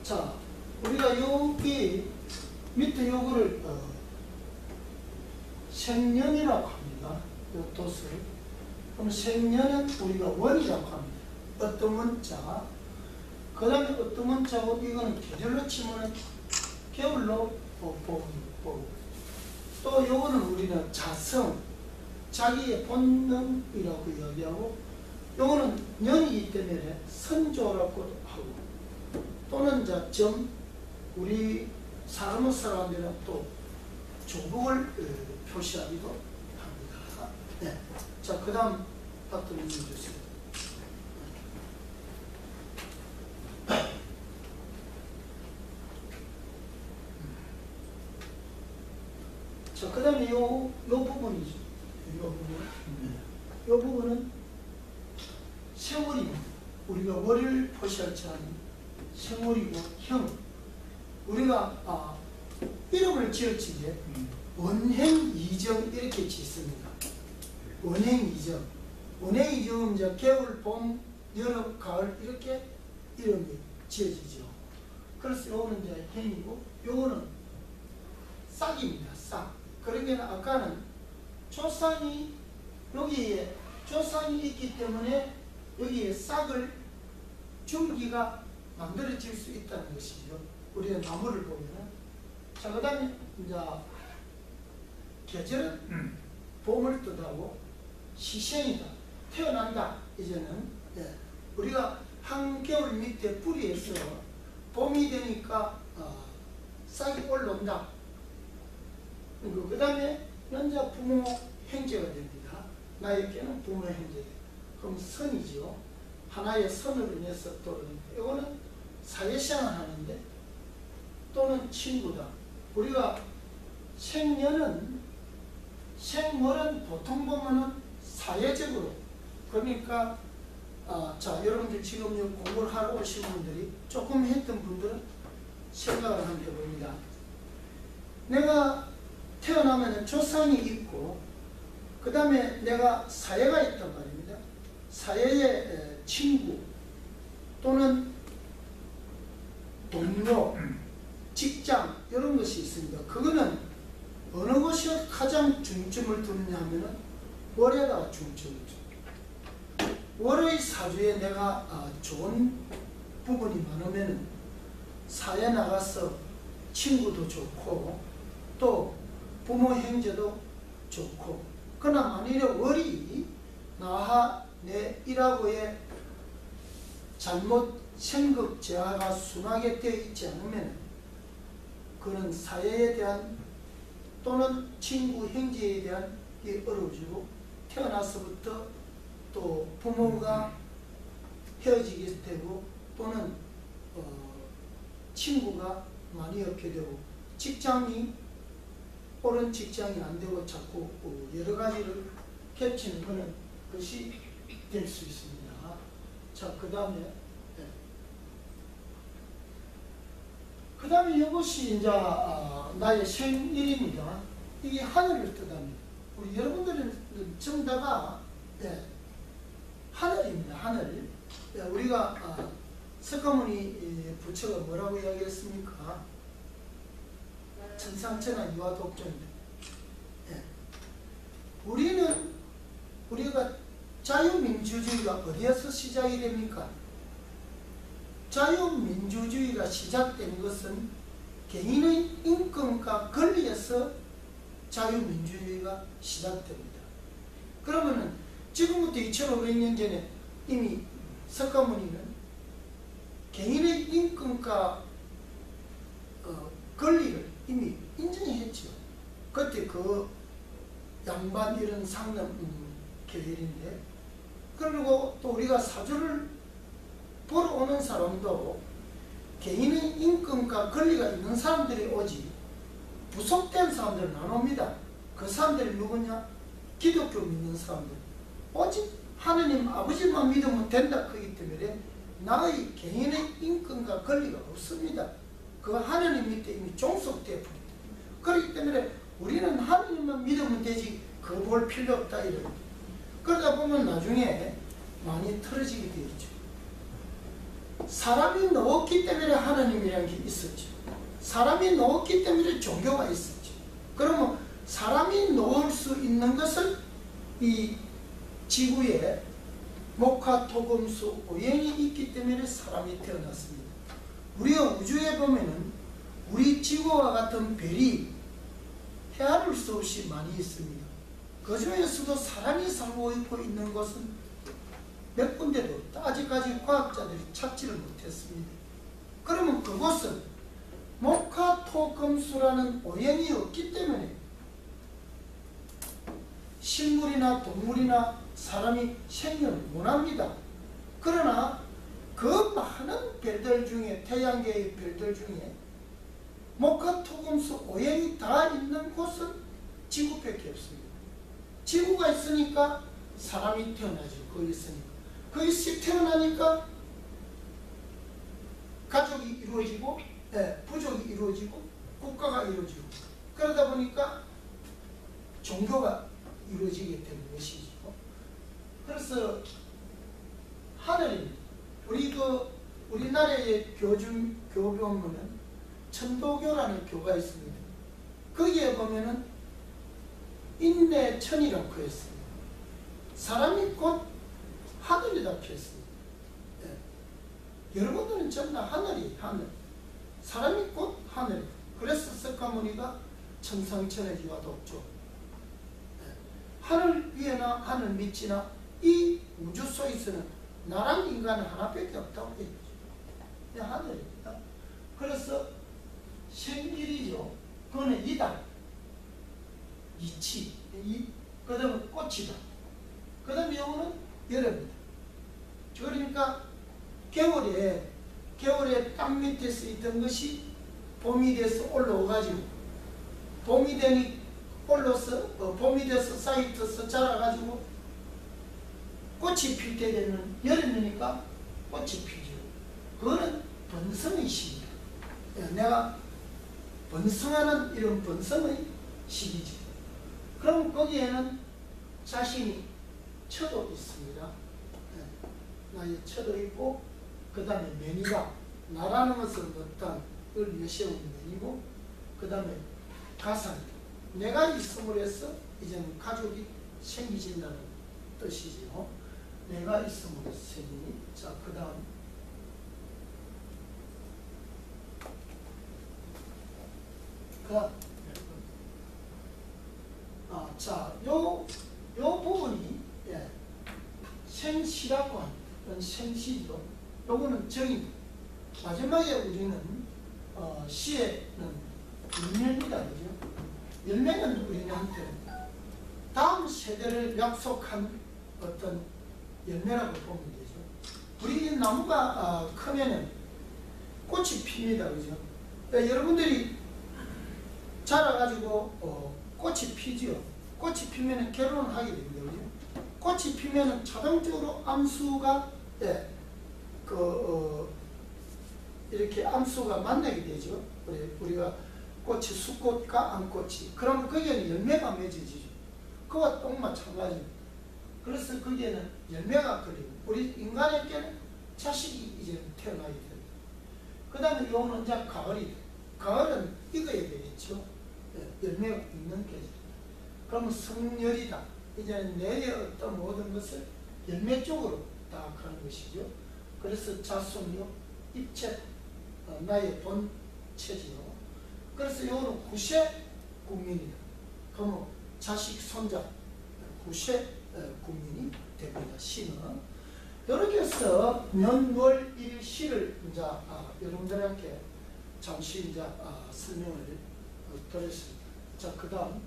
자, 우리가 여기 밑에 요거를 생년이라고 합니다. 요 돛을. 그럼 생년은 우리가 원이라고 합니다. 어떤 원자. 그 다음에 어떤 원자고 이거는 계절로 치면 겨울로 보고. 또 요거는 우리는 자성, 자기의 본능이라고 이야기하고, 요거는 년이기 때문에 선조라고도 하고, 또는 점, 우리 사람들은 또 조국을 표시하기도 합니다. 네. 자, 그 다음 박도 읽어주세요. 자, 그 다음에 요 부분이죠. 요 부분은 세월입니다. 우리가 월을 표시할 줄 아는 세월이고, 형. 우리가 이름을 지었지, 이제 원행이정 이렇게 짓습니다. 원행이정. 원행이정은 이제 겨울, 봄, 여름, 가을 이렇게 이름이 지어지죠. 그래서 요거는 이제 행이고, 요거는 싹입니다. 싹. 그러면 아까는 조상이 여기에 조상이 있기 때문에 여기에 싹을 줄기가 만들어질 수 있다는 것이죠. 우리가 나무를 보면은. 자, 그 다음에 이제 계절은 봄을 뜻하고 시생이다. 태어난다. 이제는 우리가 한겨울 밑에 뿌리에서 봄이 되니까 싹이 올라온다. 그 다음에 이제 부모 형제가 됩니다. 나에게는 부모 형제. 그럼 선이죠. 하나의 선으로 인해서 떨어집니다. 이거는 사회생활 하는데, 또는 친구다. 우리가 생년은, 생월은 보통 보면은 사회적으로, 그러니까 자, 여러분들 지금 공부를 하러 오신 분들이 조금 했던 분들은 생각을 한번 해봅니다. 내가 태어나면 조상이 있고, 그 다음에 내가 사회가 있단 말입니다. 사회의 친구 또는 동료, 직장 이런 것이 있습니다. 그거는 어느 것이 가장 중점을 두느냐 하면은 월에다가 중점을 줍니다. 월의 사주에 내가 좋은 부분이 많으면 사회 나가서 친구도 좋고 또 부모 형제도 좋고, 그러나 만일에 월이 나와 내 일하고의 잘못 생각 제하가 순하게 되어 있지 않으면 그는 사회에 대한 또는 친구 형제에 대한 게 어려워지고, 태어나서부터 또 부모가 헤어지게 되고, 또는 친구가 많이 없게 되고, 직장이 옳은 직장이 안 되고 자꾸 여러 가지를 겹치는 그런 것이 될 수 있습니다. 자, 그 다음에 이것이 이제 나의 생일입니다. 이게 하늘을 뜻합니다. 우리 여러분들은 전부 다가 하늘입니다. 하늘. 우리가 석가모니 부처가 뭐라고 이야기했습니까? 천상천하 유아독존입니다. 우리가 자유민주주의가 어디에서 시작이 됩니까? 자유민주주의가 시작된 것은 개인의 인권과 권리에서 자유민주주의가 시작됩니다. 그러면은 지금부터 2500년 전에 이미 석가모니는 개인의 인권과 권리를 이미 인정했죠. 그때 그 양반 이런 상남 계열인데, 그리고 또 우리가 사주를 보러 오는 사람도 개인의 인권과 권리가 있는 사람들이 오지 부속된 사람들은 안 옵니다. 그 사람들이 누구냐? 기독교 믿는 사람들. 오직 하느님 아버지만 믿으면 된다. 그렇기 때문에 나의 개인의 인권과 권리가 없습니다. 그 하느님 밑에 이미 종속되어 버립니다. 그렇기 때문에 우리는 하느님만 믿으면 되지 그거 볼 필요 없다 이런. 그러다 보면 나중에 많이 틀어지게 되죠. 사람이 넣었기 때문에 하나님이라는 게 있었죠. 사람이 넣었기 때문에 종교가 있었죠. 그러면 사람이 넣을 수 있는 것은 이 지구에 목화, 토, 금, 수, 오행이 있기 때문에 사람이 태어났습니다. 우리가 우주에 보면은 우리 지구와 같은 별이 헤아릴 수 없이 많이 있습니다. 그 중에서도 사람이 살고 있는 곳은 몇 군데도 없다. 아직까지 과학자들이 찾지를 못했습니다. 그러면 그곳은 목화, 토, 금, 수라는 오행이 없기 때문에 식물이나 동물이나 사람이 생존을 못합니다. 그러나 그 많은 별들 중에, 태양계의 별들 중에 목화, 토, 금, 수, 오행이 다 있는 곳은 지구밖에 없습니다. 지구가 있으니까 사람이 태어나죠. 거기 있으니까. 거기 태어나니까 가족이 이루어지고, 부족이 이루어지고, 국가가 이루어지고, 그러다 보니까 종교가 이루어지게 되는 것이죠. 그래서 하늘입니다. 우리나라의 교회 보면은 천도교라는 교가 있습니다. 거기에 보면은 인내천이라고 했습니다. 사람이 곧 하늘이라고 했습니다. 여러분들은 전부 다 하늘. 사람이 곧 하늘. 그래서 석가모니가 천상천외지와 독조. 하늘 위에나 하늘 밑이나 이 우주 속에서는 나랑 인간은 하나밖에 없다고 했죠. 하늘입니다. 그래서 생일이죠. 그거는 이다. 이치. 그 다음에 꽃이다. 그 다음에 요거는 여름이다. 그러니까 겨울에 땅 밑에서 있던 것이 봄이 돼서 올라오가지고, 봄이 돼서 사이트에서 자라가지고 꽃이 필 때 되면 여름이니까 꽃이 피죠. 그거는 번성의 시기다. 내가 번성하는 이런 번성의 시기지. 그럼 거기에는 자신이 처도 있습니다. 나의 처도 있고, 그 다음에 면이다. 나라는 것은 어떤 을 내세우는 면이고, 그 다음에 가산이다. 내가 있음으로 해서 이제는 가족이 생기진다는 뜻이지요. 내가 있음으로 생기니. 자, 그 다음. 요 부분이, 생시라고 하는 생시죠. 요거는 정입니다. 마지막에 우리는, 시에는 열매입니다. 그죠? 열매는 우리한테 다음 세대를 약속한 어떤 열매라고 보면 되죠. 우리 나무가 크면은 꽃이 핍니다. 그죠? 그러니까 여러분들이 자라가지고 꽃이 피지요. 꽃이 피면은 결혼을 하게 됩니다. 그죠? 꽃이 피면은 자동적으로 암수가 이렇게 암수가 만나게 되죠. 우리가 꽃이 수꽃과 암꽃이. 그러면 거기에는 열매가 맺어지죠. 그와 똑마찬가지입니다. 그래서 거기에는 열매가 걸리고, 우리 인간에게는 자식이 이제 태어나게 됩니다. 그 다음에 요는 이제 가을이. 가을은 익어야 되겠죠. 열매가 있는 계절. 그러면 성열이다. 이제는 내의 어떤 모든 것을 열매 쪽으로 딱 하는 것이죠. 그래서 자손이요, 입체, 나의 본체지요. 그래서 요거는 구세 국민이다. 그러면 자식, 손자, 구세 국민이 됩니다. 시는. 이렇게 해서 년, 월, 일, 시를 이제 여러분들에게 잠시 이제 설명을 드렸습니다. 자, 그 다음.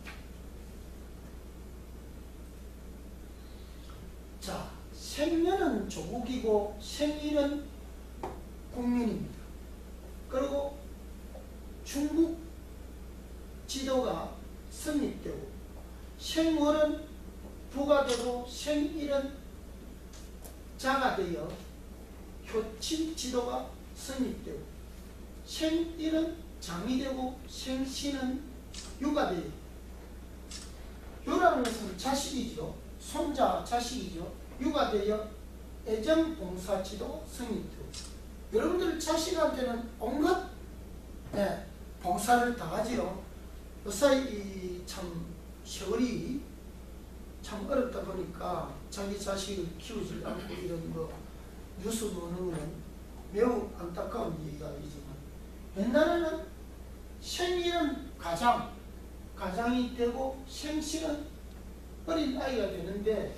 자, 생년은 조국이고 생일은 국민입니다. 그리고 중국 지도가 성립되고, 생월은 부가 되고 생일은 자가 되어 효친 지도가 성립되고, 생일은 장이 되고 생시는 유가 되어, 유라는 것은 자식이죠. 손자 자식이죠. 유가 되어 애정봉사지도 성립되고, 여러분들 자식한테는 온갖 봉사를 다 하지요. 요새 참 세월이 참 어렵다 보니까 자기 자식을 키우지 않고 이런 뉴스 보는 건 매우 안타까운 얘기이지만, 옛날에는 생일은 가장이 되고 생신은 어린 아이가 되는데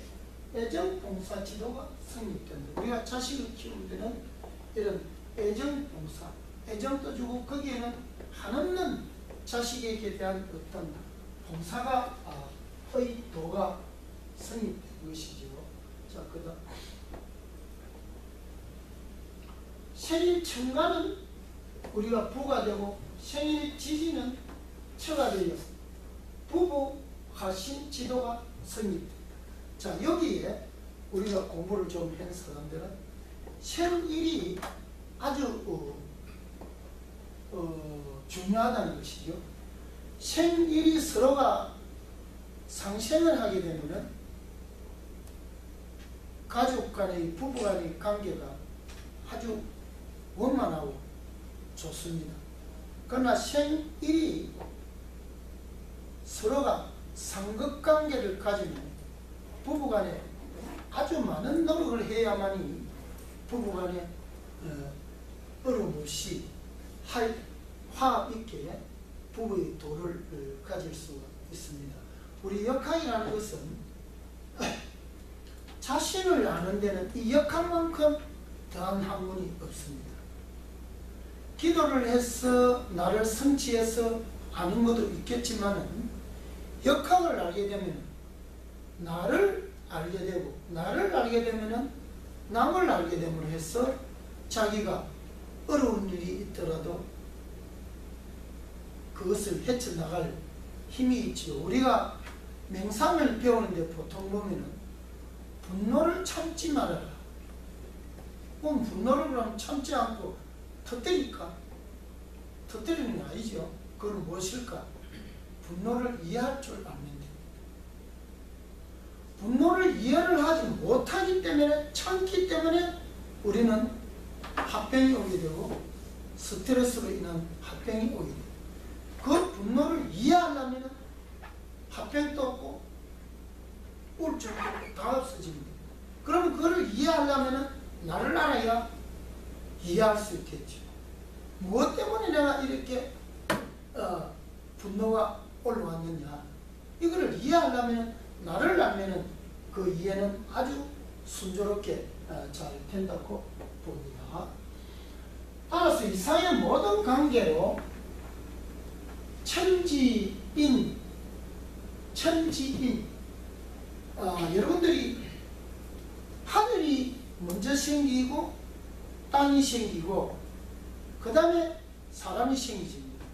애정봉사 지도가 성립된다. 우리가 자식을 키우는 데는 이런 애정봉사, 애정도 주고 거기에는 한없는 자식에게 대한 어떤 봉사가 의도가 성립된 것이죠. 자, 그다음 생일 청가는 우리가 부가 되고 생일 지지는 처가 되어 부부 화신 지도가 성립됩니다. 자, 여기에 우리가 공부를 좀 한 사람들은 생일이 아주 중요하다는 것이죠. 생일이 서로가 상생을 하게 되면 가족 간의 부부 간의 관계가 아주 원만하고 좋습니다. 그러나 생일이 서로가 상극관계를 가지면 부부간에 아주 많은 노력을 해야만이 부부간에 어려움 없이 화합 있게 부부의 도를 가질 수가 있습니다. 우리 역학이라는 것은 자신을 아는 데는 이 역학만큼 더한 학문이 없습니다. 기도를 해서 나를 성취해서 아는 것도 있겠지만 역학을 알게 되면 나를 알게 되고, 나를 알게 되면 남을 알게 됨으로 해서 자기가 어려운 일이 있더라도 그것을 헤쳐나갈 힘이 있죠. 우리가 명상을 배우는데 보통 보면은 분노를 참지 말아라. 그럼 분노를 그럼 참지 않고 터뜨릴까? 터뜨리는 게 아니죠. 그건 무엇일까? 분노를 이해할 줄 알면 돼. 분노를 이해를 하지 못하기 때문에, 참기 때문에 우리는 합병이 오게 되고 스트레스로 인한 합병이 오게 돼요. 그 분노를 이해하려면 합병도 없고 우울증도 없고 다 없어집니다. 그럼 그걸 이해하려면 나를 알아야 이해할 수 있겠죠. 무엇 때문에 내가 이렇게 분노가 올라왔느냐, 이거를 이해하려면 나를 알면 그 이해는 아주 순조롭게 잘 된다고 봅니다. 따라서 이상의 모든 관계로 천지인, 여러분들이 하늘이 먼저 생기고 땅이 생기고 그 다음에 사람이 생기집니다.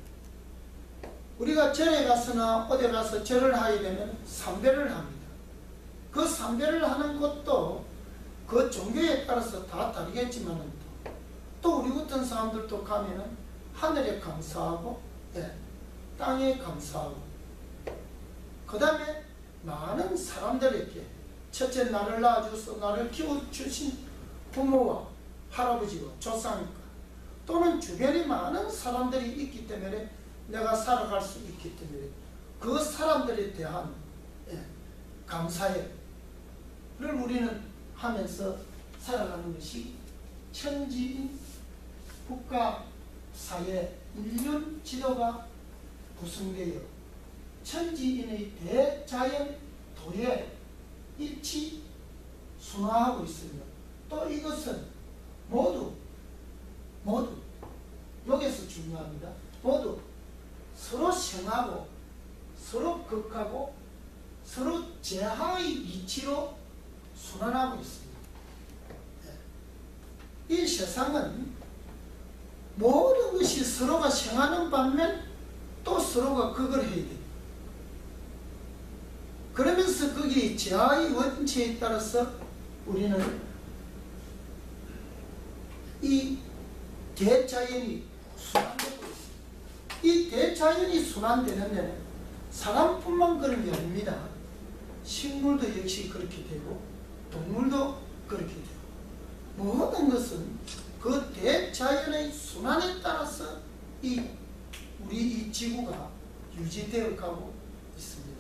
우리가 절에 가서나 어디 가서 절을 하게 되면 삼배를 합니다. 그 삼배를 하는 것도 그 종교에 따라서 다 다르겠지만 또 우리 같은 사람들도 가면은 하늘에 감사하고 땅에 감사하고 그 다음에 많은 사람들에게 첫째 나를 낳아줘서 나를 키워주신 부모와 할아버지와 조상과 또는 주변에 많은 사람들이 있기 때문에 내가 살아갈 수 있기 때문에 그 사람들에 대한 감사를 우리는 하면서 살아가는 것이 천지인 국가 사회 인륜 지도가 구성되어 천지인의 대자연 도에 일치 순화하고 있으며 또 이것은 모두 여기서 중요합니다. 모두 서로 성하고 서로 극하고 서로 제하의 이치로 순환하고 있습니다. 이 세상은 모든 것이 서로가 성하는 반면 또 서로가 극을 해야 돼요. 그러면서 거기 제하의 원칙에 따라서 우리는 이 대자연이 순환되고 있습니다. 이 대자연이 순환되는 데는 사람뿐만 그런 게 아닙니다. 식물도 역시 그렇게 되고 동물도 그렇게 되고 모든 것은 그 대자연의 순환에 따라서 우리 이 지구가 유지되어 가고 있습니다.